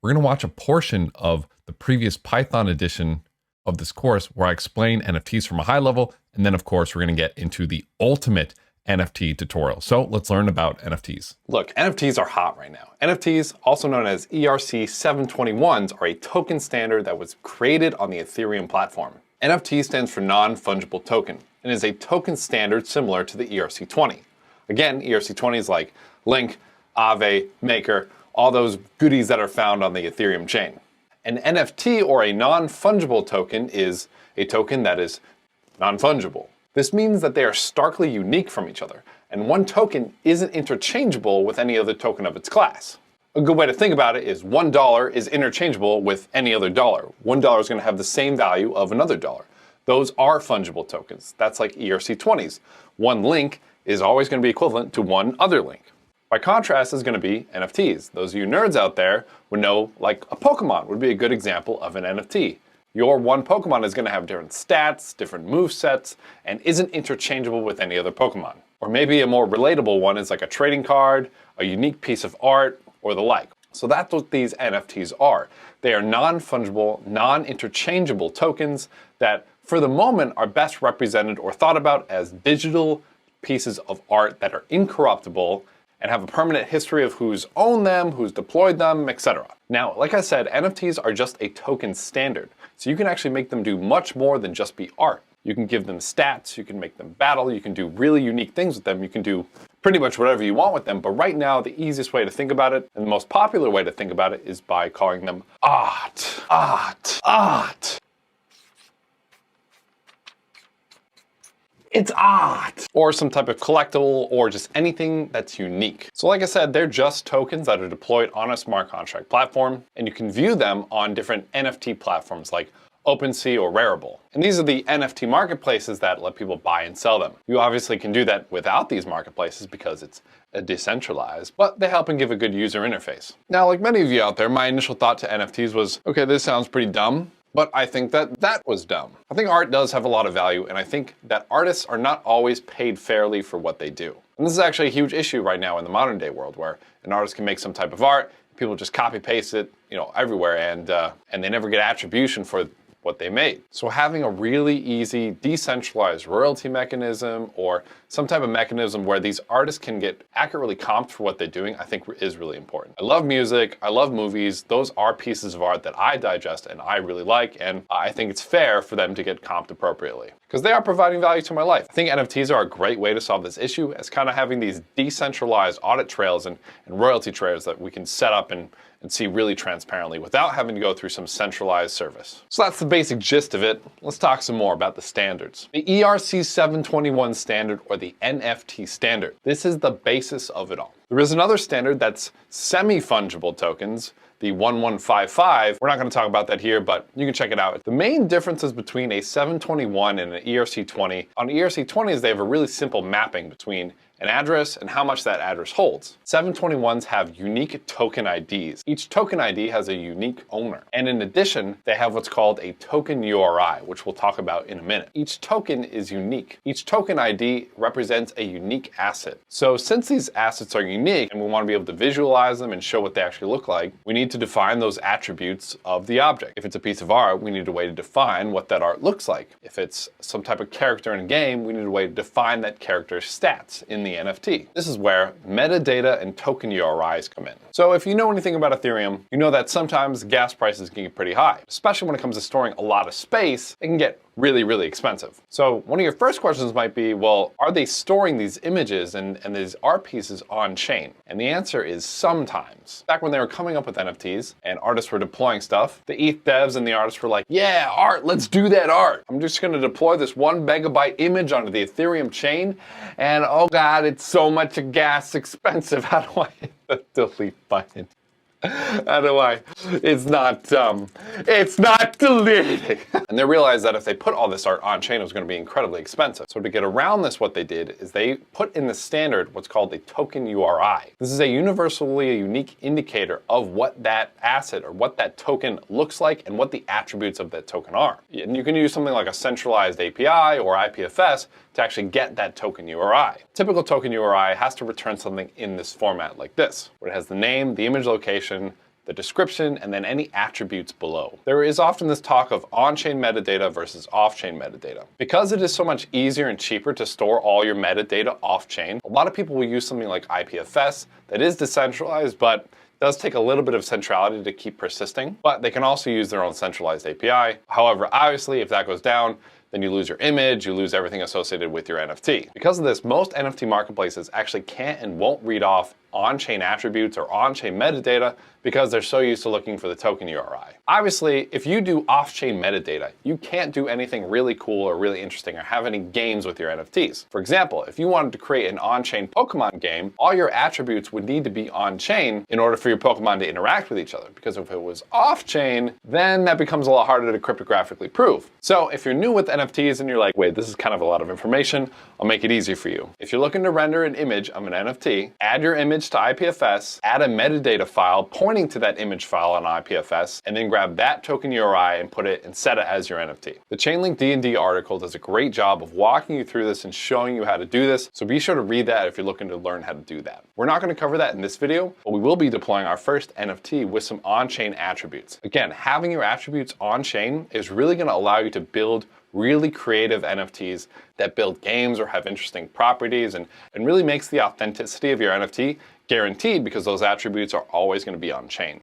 we're going to watch a portion of the previous Python edition of this course where I explain NFTs from a high level. And then, of course, we're going to get into the ultimate NFT tutorial. So let's learn about NFTs. Look, NFTs are hot right now. NFTs, also known as ERC 721s, are a token standard that was created on the Ethereum platform. NFT stands for non-fungible token and is a token standard similar to the ERC20. Again, ERC20 is like Link, Aave, Maker, all those goodies that are found on the Ethereum chain. An NFT, or a non-fungible token, is a token that is non-fungible. This means that they are starkly unique from each other, and one token isn't interchangeable with any other token of its class. A good way to think about it is $1 is interchangeable with any other dollar. $1 is going to have the same value of another dollar. Those are fungible tokens. That's like ERC20s. One link is always going to be equivalent to one other link. By contrast is going to be NFTs. Those of you nerds out there would know, like a Pokemon would be a good example of an NFT. Your one Pokemon is going to have different stats, different move sets, and isn't interchangeable with any other Pokemon. Or maybe a more relatable one is like a trading card, a unique piece of art, or the like. So that's what these NFTs are. They are non-fungible, non-interchangeable tokens that, for the moment, are best represented or thought about as digital pieces of art that are incorruptible and have a permanent history of who's owned them, who's deployed them, etc. Now, like I said, NFTs are just a token standard, so you can actually make them do much more than just be art. You can give them stats, you can make them battle, you can do really unique things with them, you can do pretty much whatever you want with them, but right now the easiest way to think about it, and the most popular way to think about it, is by calling them art. Art. Art. It's art! Or some type of collectible, or just anything that's unique. So like I said, they're just tokens that are deployed on a smart contract platform, and you can view them on different NFT platforms like OpenSea or Rarible. And these are the NFT marketplaces that let people buy and sell them. You obviously can do that without these marketplaces because it's decentralized, but they help and give a good user interface. Now, like many of you out there, my initial thought to NFTs was, okay, this sounds pretty dumb. But I think that was dumb. I think art does have a lot of value, and I think that artists are not always paid fairly for what they do. And this is actually a huge issue right now in the modern day world, where an artist can make some type of art, people just copy paste it, everywhere, and they never get attribution for what they made. So having a really easy decentralized royalty mechanism or some type of mechanism where these artists can get accurately comped for what they're doing, I think is really important. I love music, I love movies, those are pieces of art that I digest and I really like, and I think it's fair for them to get comped appropriately, because they are providing value to my life. I think NFTs are a great way to solve this issue, as kind of having these decentralized audit trails and royalty trails that we can set up and see really transparently without having to go through some centralized service. So that's the basic gist of it. Let's talk some more about the standards. The ERC 721 standard, or the NFT standard. This is the basis of it all. There is another standard that's semi-fungible tokens, the 1155. We're not going to talk about that here, but you can check it out. The main differences between a 721 and an ERC20, on ERC20s they have a really simple mapping between an address and how much that address holds. 721s have unique token IDs. Each token ID has a unique owner. And in addition, they have what's called a token URI, which we'll talk about in a minute. Each token is unique. Each token ID represents a unique asset. So since these assets are unique and we want to be able to visualize them and show what they actually look like, we need to define those attributes of the object. If it's a piece of art, we need a way to define what that art looks like. If it's some type of character in a game, we need a way to define that character's stats in the NFT. This is where metadata and token URIs come in. So if you know anything about Ethereum, you know that sometimes gas prices can get pretty high, especially when it comes to storing a lot of space. It can get really, really expensive. So one of your first questions might be, well, are they storing these images and these art pieces on chain? And the answer is sometimes. Back when they were coming up with NFTs and artists were deploying stuff, the ETH devs and the artists were like, yeah, art, let's do that art. I'm just gonna deploy this 1 megabyte image onto the Ethereum chain, and oh God, it's so much gas expensive. How do I hit the delete button? How do I? It's not deleting. And they realized that if they put all this art on chain, it was going to be incredibly expensive. So to get around this, what they did is they put in the standard what's called a token URI. This is a universally unique indicator of what that asset or what that token looks like and what the attributes of that token are. And you can use something like a centralized API or IPFS to actually get that token URI. Typical token URI has to return something in this format like this, where it has the name, the image location, the description, and then any attributes below. There is often this talk of on-chain metadata versus off-chain metadata. Because it is so much easier and cheaper to store all your metadata off-chain, a lot of people will use something like IPFS that is decentralized, but does take a little bit of centrality to keep persisting, but they can also use their own centralized API. However, obviously, if that goes down, then you lose your image, you lose everything associated with your NFT. Because of this, most NFT marketplaces actually can't and won't read off on-chain attributes or on-chain metadata because they're so used to looking for the token URI. Obviously, if you do off-chain metadata, you can't do anything really cool or really interesting or have any games with your NFTs. For example, if you wanted to create an on-chain Pokemon game, all your attributes would need to be on-chain in order for your Pokemon to interact with each other. Because if it was off-chain, then that becomes a lot harder to cryptographically prove. So if you're new with NFTs and you're like, wait, this is kind of a lot of information, I'll make it easy for you. If you're looking to render an image of an NFT, add your image to IPFS, add a metadata file pointing to that image file on IPFS, and then grab that token URI and put it and set it as your NFT. The Chainlink D&D article does a great job of walking you through this and showing you how to do this, so be sure to read that if you're looking to learn how to do that. We're not going to cover that in this video, but we will be deploying our first NFT with some on-chain attributes. Again, having your attributes on-chain is really going to allow you to build really creative NFTs that build games or have interesting properties and really makes the authenticity of your NFT guaranteed because those attributes are always going to be on chain.